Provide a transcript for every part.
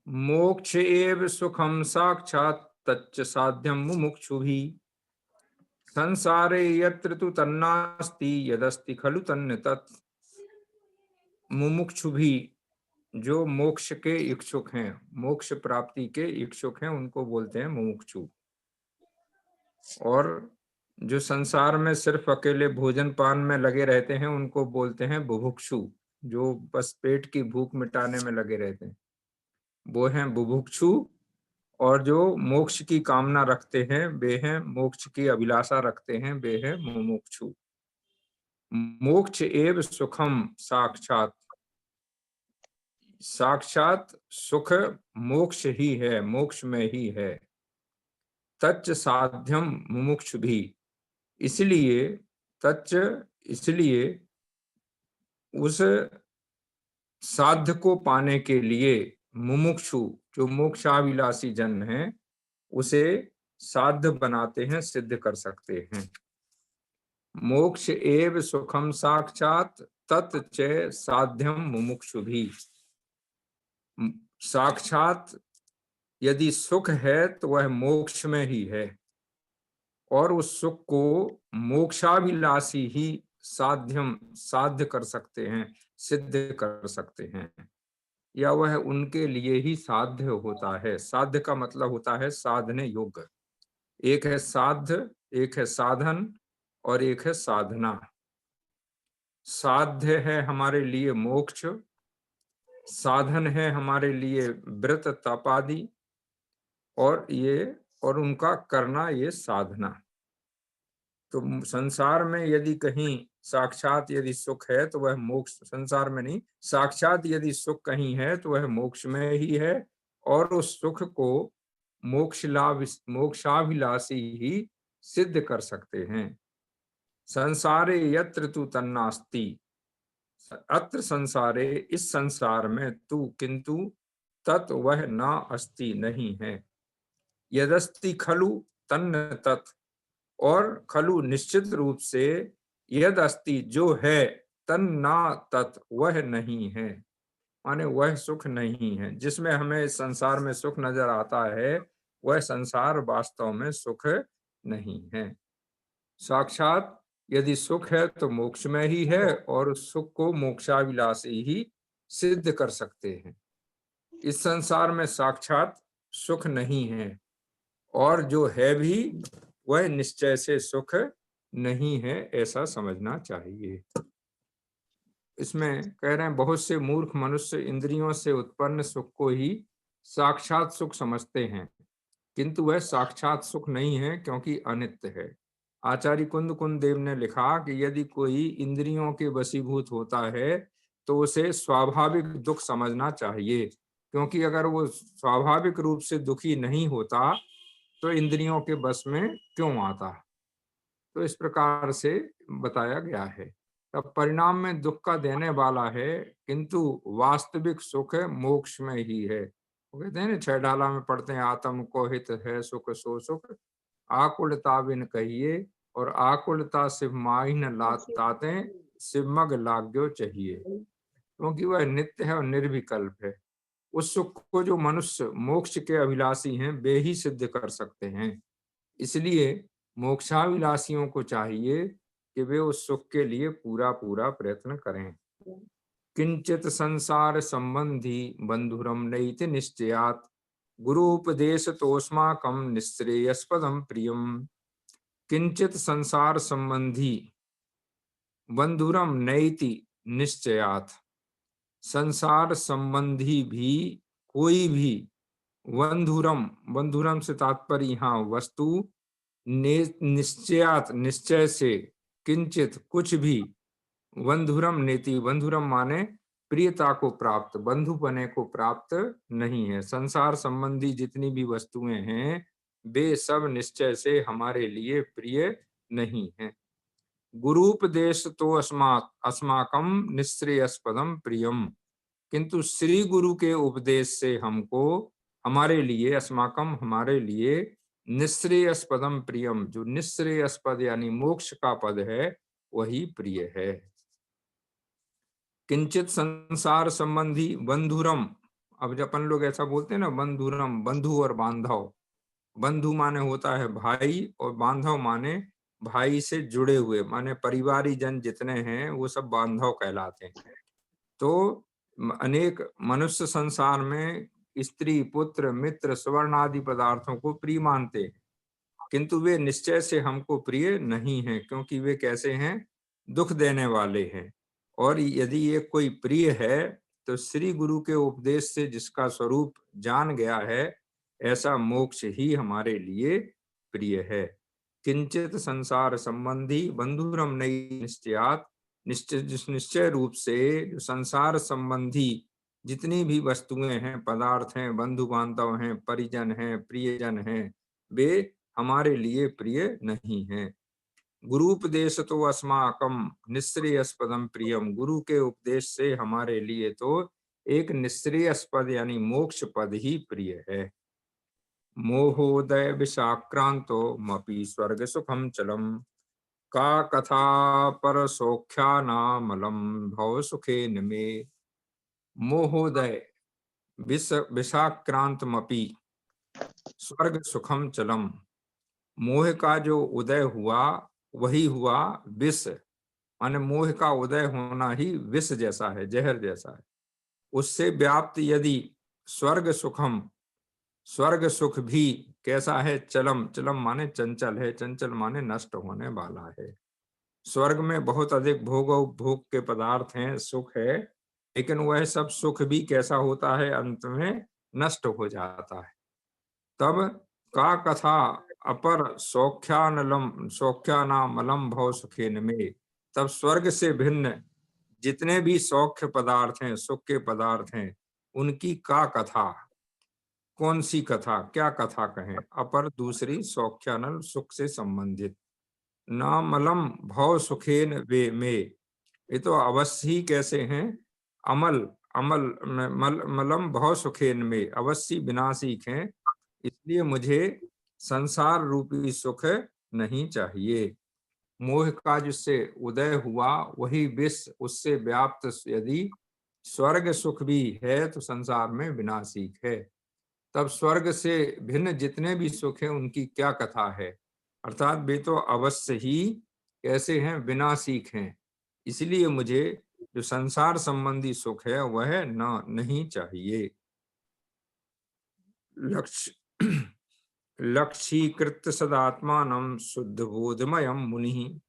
मोक्ष एव सुखम साक्षात् तच्च साध्यम मुमुक्षुभिः संसारे यत्र तु तन्नास्ति यदस्ति खलु तन्न तत्। मुमुक्षुभिः जो मोक्ष के इच्छुक हैं, मोक्ष प्राप्ति के इच्छुक हैं, उनको बोलते हैं मुमुक्षु। और जो संसार में सिर्फ अकेले भोजन पान में लगे रहते हैं उनको बोलते हैं बुभुक्षु, जो बस पेट की भूख मिटाने में लगे रहते हैं, वो हैं बुभुक्षु। और जो मोक्ष की कामना रखते हैं वे हैं, मोक्ष की अभिलाषा रखते हैं वे हैं मुमुक्षु। मोक्ष एव सुखम साक्षात, साक्षात सुख मोक्ष ही है, मोक्ष में ही है। तच्च साध्यम मुमुक्षु भी, इसलिए तच्च, इसलिए उस साध्य को पाने के लिए मुमुक्षु जो मोक्षाभिलाषी जन है उसे साध्य बनाते हैं, सिद्ध कर सकते हैं। मोक्ष एव सुखम साक्षात तत् च साध्यम मुमुक्षु भी। साक्षात यदि सुख है तो वह मोक्ष में ही है, और उस सुख को मोक्षाभिलाषी ही साध्यम साध्य कर सकते हैं, सिद्ध कर सकते हैं, या वह उनके लिए ही साध्य होता है। साध्य का मतलब होता है साधने योग्य। एक है साध्य, एक है साधन, और एक है साधना। साध्य है हमारे लिए मोक्ष, साधन है हमारे लिए व्रत तप आदि, और उनका करना ये साधना। तो संसार में यदि कहीं साक्षात यदि सुख है तो वह मोक्ष, संसार में नहीं, साक्षात यदि सुख कहीं है तो वह मोक्ष में ही है, और उस सुख को मोक्षाभिलाषी ही सिद्ध कर सकते हैं। संसारे यत्र तु तन्नास्ति, अत्र संसारे इस संसार में, तू किंतु, तत् वह ना अस्ति नहीं है, यदस्ति खलु तन्न तत्, और खलु निश्चित रूप से, यद अस्ति जो है, तन्ना तत् वह नहीं है, माने वह सुख नहीं है। जिसमें हमें संसार में सुख नजर आता है वह संसार वास्तव में सुख नहीं है। साक्षात यदि सुख है तो मोक्ष में ही है, और उस सुख को मोक्षाभिलाषी ही सिद्ध कर सकते हैं। इस संसार में साक्षात सुख नहीं है, और जो है भी वह निश्चय से सुख नहीं है, ऐसा समझना चाहिए। इसमें कह रहे हैं बहुत से मूर्ख मनुष्य इंद्रियों से उत्पन्न सुख को ही साक्षात सुख समझते हैं, किंतु वह साक्षात सुख नहीं है, क्योंकि अनित्य है। आचार्य कुंद कुंद देव ने लिखा कि यदि कोई इंद्रियों के वशीभूत होता है तो उसे स्वाभाविक दुख समझना चाहिए, क्योंकि अगर वो स्वाभाविक रूप से दुखी नहीं होता तो इंद्रियों के बस में क्यों आता। तो इस प्रकार से बताया गया है। तब परिणाम में दुख का देने वाला है, किंतु वास्तविक सुख मोक्ष में ही है। वो कहते हैं ना, छह ढाला में पढ़ते हैं, आत्म को हित है सुख सो सुख, आकुलता बिन कहिए, और आकुलता शिव माही न लाते, शिवमग लाग्यो चाहिए, क्योंकि वह नित्य है और निर्विकल्प है। उस सुख को जो मनुष्य मोक्ष के अभिलाषी हैं वे ही सिद्ध कर सकते हैं। इसलिए मोक्षाभिलाषियों को चाहिए कि वे उस सुख के लिए पूरा पूरा प्रयत्न करें। किंचित संसार संबंधी बंधुरम नैति निश्चयात्, गुरु उपदेश तोस्माकं निश्रेयस्पदम प्रियम। किंचित संसार संबंधी बंधुरम नैति निश्चयात्, संसार संबंधी भी कोई भी, बंधुरम, बंधुरम से तात्पर्य यहाँ वस्तु, निश्चयात निश्चय से, किंचित कुछ भी, बंधुरम नेति, बंधुरम माने प्रियता को प्राप्त, बंधु बने को प्राप्त नहीं है। संसार संबंधी जितनी भी वस्तुएं हैं वे सब निश्चय से हमारे लिए प्रिय नहीं है। गुरुपदेश तो अस्माकम निश्रेयस्पदम प्रियम, किंतु श्री गुरु के उपदेश से हमको, हमारे लिए, अस्माकम हमारे लिए, निश्रेयस्पदम प्रियम, जो निश्रेयस्पद यानी मोक्ष का पद है वही प्रिय है। किंचित संसार संबंधी बंधुरम, अब जब अपन लोग ऐसा बोलते हैं ना, बंधुरम, बंधु और बांधव। बंधु माने होता है भाई, और बांधव माने भाई से जुड़े हुए, माने परिवारी जन जितने हैं वो सब बांधव कहलाते हैं। तो अनेक मनुष्य संसार में स्त्री, पुत्र, मित्र, स्वर्ण आदि पदार्थों को प्रिय मानते हैं, किंतु वे निश्चय से हमको प्रिय नहीं हैं, क्योंकि वे कैसे हैं? दुख देने वाले हैं। और यदि ये कोई प्रिय है तो श्री गुरु के उपदेश से जिसका स्वरूप जान गया है, ऐसा मोक्ष ही हमारे लिए प्रिय है। किंचित संसार संबंधी बंधुरम नई निश्चयात, निश्चय रूप से जो संसार संबंधी जितनी भी वस्तुएं हैं, पदार्थ हैं, बंधु बांधव हैं, परिजन हैं, प्रियजन हैं, वे हमारे लिए प्रिय नहीं हैं। गुरुपदेश तो अस्माकम निःश्रेयस्पदम प्रियम, गुरु के उपदेश से हमारे लिए तो एक निःश्रेयस्पद यानी मोक्ष पद ही प्रिय है। मोहोदय विषाक्रांतो मपि स्वर्ग सुखम चलम, का कथा पर सौख्यानामलम भव सुखे निमे। मोहोदय विषाक्रांतमपि स्वर्ग सुखम चलम, मोह का जो उदय हुआ वही हुआ विष, माने मोह का उदय होना ही विष जैसा है, जहर जैसा है। उससे व्याप्त यदि स्वर्ग सुखम, स्वर्ग सुख भी कैसा है? चलम, चलम माने चंचल है, चंचल माने नष्ट होने वाला है। स्वर्ग में बहुत अधिक भोग उपभोग के पदार्थ हैं, सुख है, लेकिन वह सब सुख भी कैसा होता है? अंत में नष्ट हो जाता है। तब का कथा अपर सौख्यानामलम भव सुखेन में, तब स्वर्ग से भिन्न जितने भी सौख्य पदार्थ हैं, सुख के पदार्थ हैं, उनकी का कथा, कौन सी कथा, क्या कथा कहें? अपर दूसरी, सौख्यानल सुख से संबंधित। नामलम भव सुखेन वे में, ये तो अवश्य ही कैसे हैं? अमल, अमल मलम भव सुखेन में, अवश्य विनाशिक हैं, इसलिए मुझे संसार रूपी सुख नहीं चाहिए। मोह का जिससे उदय हुआ वही विष, उससे व्याप्त यदि स्वर्ग सुख भी है तो संसार में विनाशिक है। तब स्वर्ग से भिन्न जितने भी सुख हैं उनकी क्या कथा है? अर्थात वे तो अवश्य ही कैसे हैं? विनाशिक हैं। इसलिए मुझे जो संसार संबंधी सुख है वह नहीं चाहिए। लक्ष्य लक्ष्यीकृत सदात्मानं शुद्ध बोधमयम मुनि,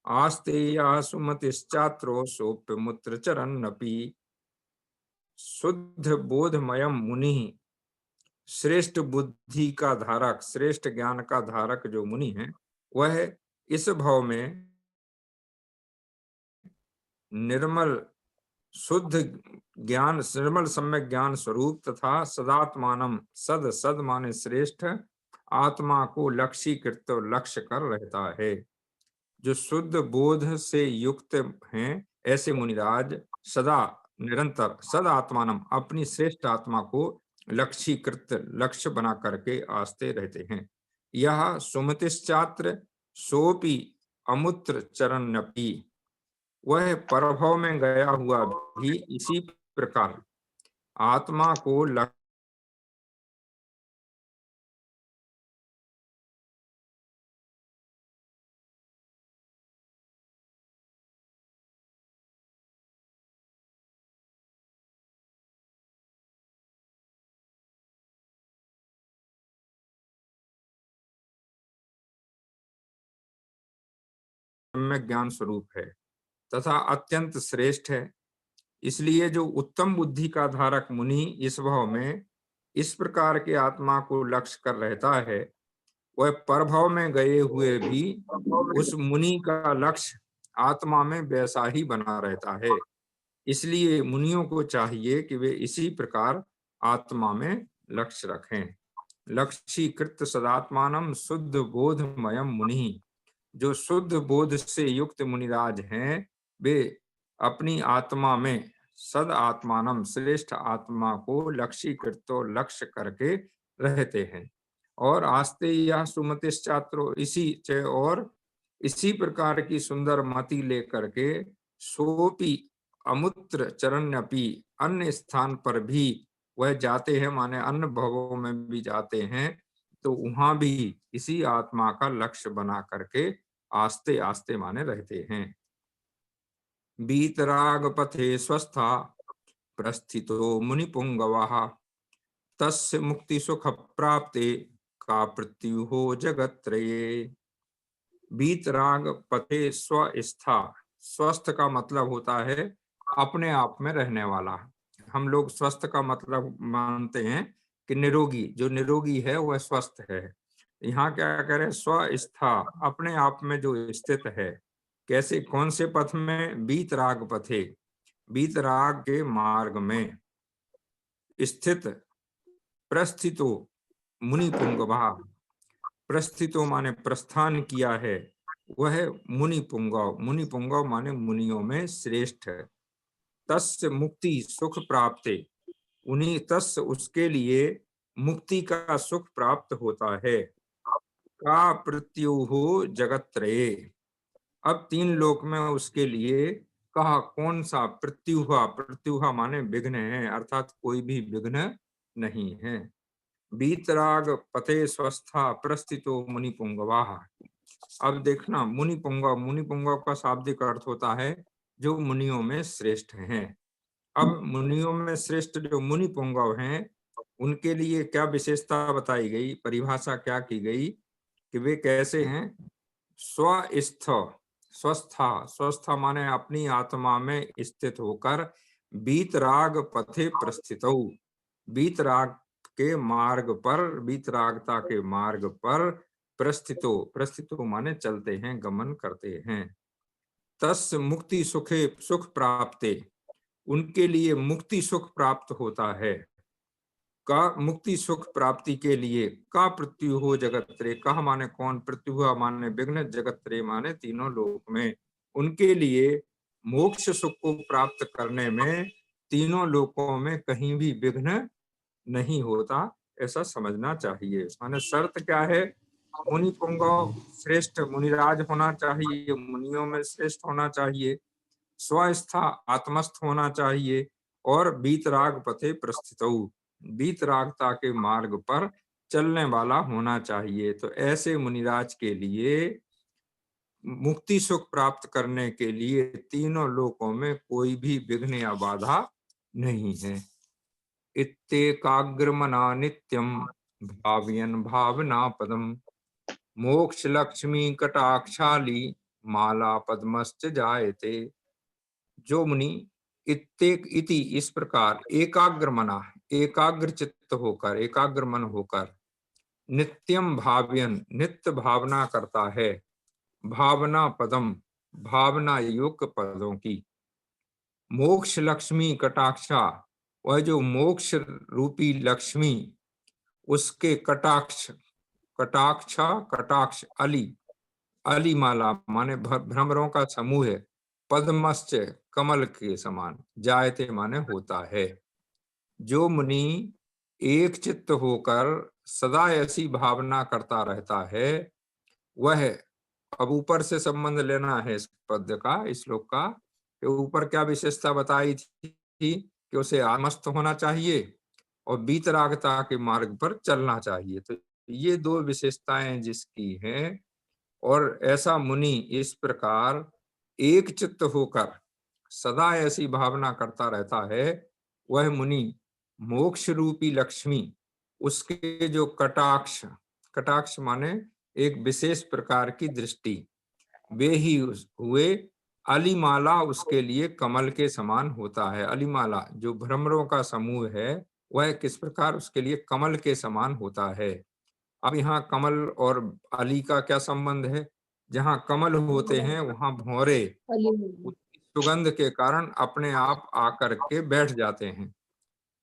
आस्तेया सुमतिश्चात्रो सोप्यमुत्र चरन्नपि। शुद्ध बोधमयम मुनि, श्रेष्ठ बुद्धि का धारक, श्रेष्ठ ज्ञान का धारक जो मुनि है, वह इस भाव में निर्मल शुद्ध ज्ञान, निर्मल सम्यक ज्ञान स्वरूप तथा सदात्मानम, सद, सद माने श्रेष्ठ, आत्मा को लक्ष्यीकृत, लक्ष्य कर रहता है। जो शुद्ध बोध से युक्त हैं, ऐसे मुनिराज सदा निरंतर सद आत्मानम, अपनी श्रेष्ठ आत्मा को लक्ष्यीकृत, लक्ष्य बना करके आस्ते रहते हैं। यह सुमतिश्चात्र सोपि अमुत्र चरन्नपि, वह परभव में गया हुआ भी इसी प्रकार आत्मा को लक्ष्य में ज्ञान स्वरूप है तथा अत्यंत श्रेष्ठ है। इसलिए जो उत्तम बुद्धि का धारक मुनि इस भाव में इस प्रकार के आत्मा को लक्ष्य कर रहता है, वह परभव में गए हुए भी उस मुनि का लक्ष्य आत्मा में वैसा ही बना रहता है। इसलिए मुनियों को चाहिए कि वे इसी प्रकार आत्मा में लक्ष्य रखें। लक्ष्यीकृत सदात्मानम शुद्ध बोधमयम मुनि, जो शुद्ध बोध से युक्त मुनिराज हैं, वे अपनी आत्मा में सद आत्मानम, श्रेष्ठ आत्मा को लक्ष्यीकृत, लक्ष्य करके रहते हैं। और आस्ते यह सुमतिश्चात्रो, इसी और इसी प्रकार की सुंदर मति लेकर के सोपी अमुत्र चरण्यपि, अन्य स्थान पर भी वह जाते हैं माने अन्य भवों में भी जाते हैं, तो वहां भी इसी आत्मा का लक्ष्य बना करके आस्ते आस्ते माने रहते हैं। बीतराग पथे स्वस्था प्रस्थितो मुनिपुंगवः तस्य मुक्ति सुख प्राप्ते का मृत्यु हो जगत्त्रये। बीतराग पथे स्वस्था, स्वस्थ का मतलब होता है अपने आप में रहने वाला। हम लोग स्वस्थ का मतलब मानते हैं कि निरोगी, जो निरोगी है वह स्वस्थ है। यहाँ क्या कह रहे हैं? स्वस्था, अपने आप में जो स्थित है। कैसे, कौन से पथ में? बीतराग पथे, बीतराग के मार्ग में स्थित। प्रस्थितो मुनि पुंगवा, प्रस्थितो माने प्रस्थान किया है, वह मुनि पुंगव, मुनि पुंगव माने मुनियों में श्रेष्ठ है। तस्य मुक्ति सुख प्राप्ते, उन्हीं तस्य उसके लिए मुक्ति का सुख प्राप्त होता है। का मृत्यु हो जगत्त्रये, अब तीन लोक में उसके लिए कहा कौन सा? प्रत्युहा, प्रत्युहा माने विघ्न है, अर्थात कोई भी विघ्न नहीं है। बीतराग पते स्वस्था प्रस्थितो मुनि पुंगवाह। अब देखना, मुनि पुंगव, मुनि पुंगव का शाब्दिक अर्थ होता है जो मुनियों में श्रेष्ठ हैं। अब मुनियों में श्रेष्ठ जो मुनि पुंगव हैं, उनके लिए क्या विशेषता बताई गई, परिभाषा क्या की गई कि वे कैसे हैं? स्वस्थ, स्वस्था, स्वस्था माने अपनी आत्मा में स्थित होकर बीतराग पथे प्रस्थितौ, बीतराग के मार्ग पर, बीतरागता के मार्ग पर प्रस्थितो, प्रस्थितो माने चलते हैं, गमन करते हैं। तस् मुक्ति सुखे सुख प्राप्ते, उनके लिए मुक्ति सुख प्राप्त होता है। का मुक्ति सुख प्राप्ति के लिए का मृत्यु हो जगत्रे, कहा माने कौन? मृत्यु हुआ माने विघ्न, जगत्रे माने तीनों लोक में। उनके लिए मोक्ष सुख को प्राप्त करने में तीनों लोकों में कहीं भी विघ्न नहीं होता, ऐसा समझना चाहिए। माने शर्त क्या है? मुनि पुंगव श्रेष्ठ मुनिराज होना चाहिए, मुनियों में श्रेष्ठ होना चाहिए, स्वस्था आत्मस्थ होना चाहिए, और बीतराग पथे प्रस्थितौ, बीतरागता के मार्ग पर चलने वाला होना चाहिए। तो ऐसे मुनिराज के लिए मुक्ति सुख प्राप्त करने के लिए तीनों लोकों में कोई भी विघ्न या बाधा नहीं है। इत्येकाग्रमना नित्यम भावयन् भावना पदम मोक्ष लक्ष्मी कटाक्षाली माला पद्मश्च जायते। जो मुनि इत्येक इति इस प्रकार एकाग्र मना, एकाग्र चित्त होकर, एकाग्र मन होकर नित्यम भावयन, नित्य भावना करता है, भावना पदम, भावना युक्त पदों की, मोक्ष लक्ष्मी कटाक्षा, वह जो मोक्ष रूपी लक्ष्मी, उसके कटाक्ष, कटाक्षा, कटाक्ष अली, अली माला माने भ्रमरों का समूह है, पद्मश्च कमल के समान, जायते माने होता है। जो मुनि एक चित्त होकर सदा ऐसी भावना करता रहता है, वह, अब ऊपर से संबंध लेना है इस पद्य का, इस श्लोक का, कि ऊपर क्या विशेषता बताई थी कि उसे आत्मस्थ होना चाहिए और बीतरागता के मार्ग पर चलना चाहिए। तो ये दो विशेषताएं जिसकी हैं, और ऐसा मुनि इस प्रकार एक चित्त होकर सदा ऐसी भावना करता रहता है, वह मुनि मोक्ष रूपी लक्ष्मी, उसके जो कटाक्ष, कटाक्ष माने एक विशेष प्रकार की दृष्टि, वे ही हुए अलिमाला, उसके लिए कमल के समान होता है। अलिमाला जो भ्रमरों का समूह है, वह किस प्रकार उसके लिए कमल के समान होता है। अब यहाँ कमल और अली का क्या संबंध है? जहाँ कमल होते हैं वहां भौरे उसकी सुगंध के कारण अपने आप आकर के बैठ जाते हैं।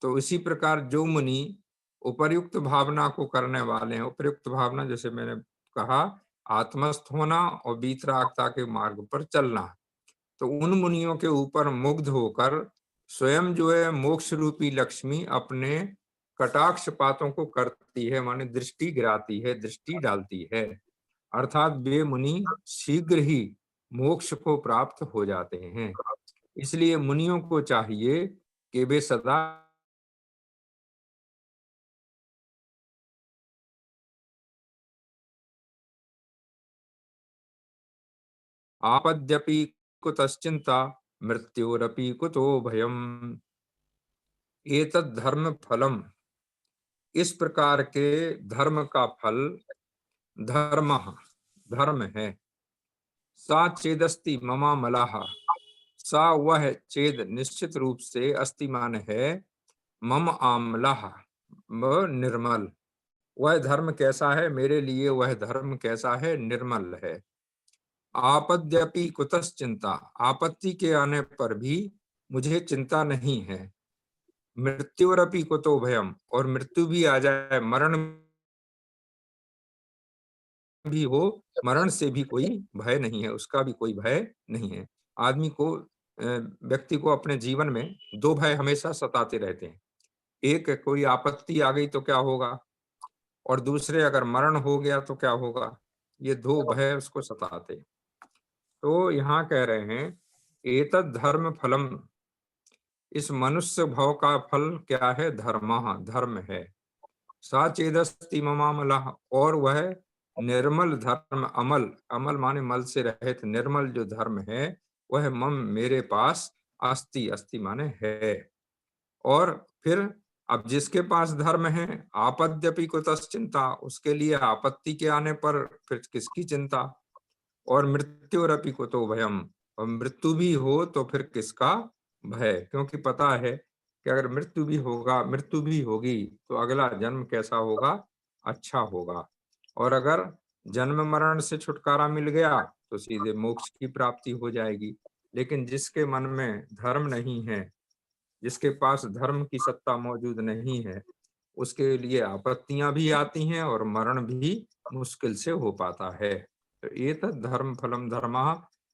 तो इसी प्रकार जो मुनि उपर्युक्त भावना को करने वाले हैं, उपर्युक्त भावना जैसे मैंने कहा, आत्मस्थ होना और बीतरागता के मार्ग पर चलना, तो उन मुनियों के ऊपर मुग्ध होकर स्वयं जो है मोक्ष रूपी लक्ष्मी अपने कटाक्ष पातों को करती है, माने दृष्टि गिराती है, दृष्टि डालती है, अर्थात वे मुनि शीघ्र ही मोक्ष को प्राप्त हो जाते हैं। इसलिए मुनियों को चाहिए कि वे सदा आपद्यपि कुतश्चिंता मृत्योरपि कुतो भयम। एतद् धर्म फलम, इस प्रकार के धर्म का फल, धर्म धर्म है, सा चेदस्ति ममा मलाह, सा वह चेद निश्चित रूप से, अस्ति मान है, मम आमलाह निर्मल। वह धर्म कैसा है मेरे लिए, वह धर्म कैसा है, निर्मल है। आपद्यपि कुतश्चिंता, आपत्ति के आने पर भी मुझे चिंता नहीं है। मृत्युरपि कुतो भयम, और मृत्यु भी आ जाए, मरण भी हो, मरण से भी कोई भय नहीं है, उसका भी कोई भय नहीं है। आदमी को व्यक्ति को अपने जीवन में दो भय हमेशा सताते रहते हैं। एक, कोई आपत्ति आ गई तो क्या होगा, और दूसरे अगर मरण हो गया तो क्या होगा। ये दो भय उसको सताते। तो यहाँ कह रहे हैं एतद् धर्म फलम, इस मनुष्य भव का फल क्या है, धर्मः धर्म है। सा चेदस्ति ममामलः, और वह निर्मल धर्म, अमल, अमल माने मल से रहित, निर्मल जो धर्म है वह मम मेरे पास, अस्ति, अस्ति माने है। और फिर अब जिसके पास धर्म है, आपद्यपि कुतश्चिंता, उसके लिए आपत्ति के आने पर फिर किसकी चिंता। और मृत्युरपि कुतो भयम, और मृत्यु भी हो तो फिर किसका भय, क्योंकि पता है कि अगर मृत्यु भी होगा, मृत्यु भी होगी तो अगला जन्म कैसा होगा, अच्छा होगा। और अगर जन्म मरण से छुटकारा मिल गया तो सीधे मोक्ष की प्राप्ति हो जाएगी। लेकिन जिसके मन में धर्म नहीं है, जिसके पास धर्म की सत्ता मौजूद नहीं है, उसके लिए आपत्तियां भी आती हैं और मरण भी मुश्किल से हो पाता है। तो ये धर्म फलम धर्मः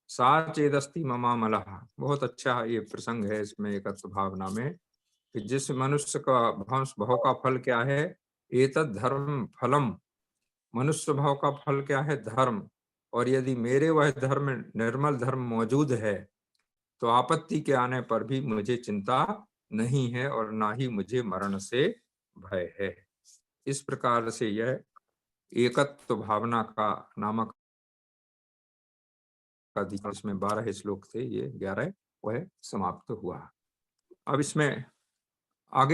सा चेदस्ति ममामलः। बहुत अच्छा ये प्रसंग है इसमें एकत्व भावना में, कि जिस मनुष्य का भंश भाव का फल क्या है, एतद् धर्म फलम, मनुष्य भाव का फल क्या है, धर्म। और यदि मेरे वह धर्म, निर्मल धर्म मौजूद है, तो आपत्ति के आने पर भी मुझे चिंता नहीं है और ना ही मुझे मरण से भय है। इस प्रकार से यह एकत्व भावना का नामक अध्याय, इसमें 12 श्लोक थे, ये 11 वह समाप्त हुआ। अब इसमें आगे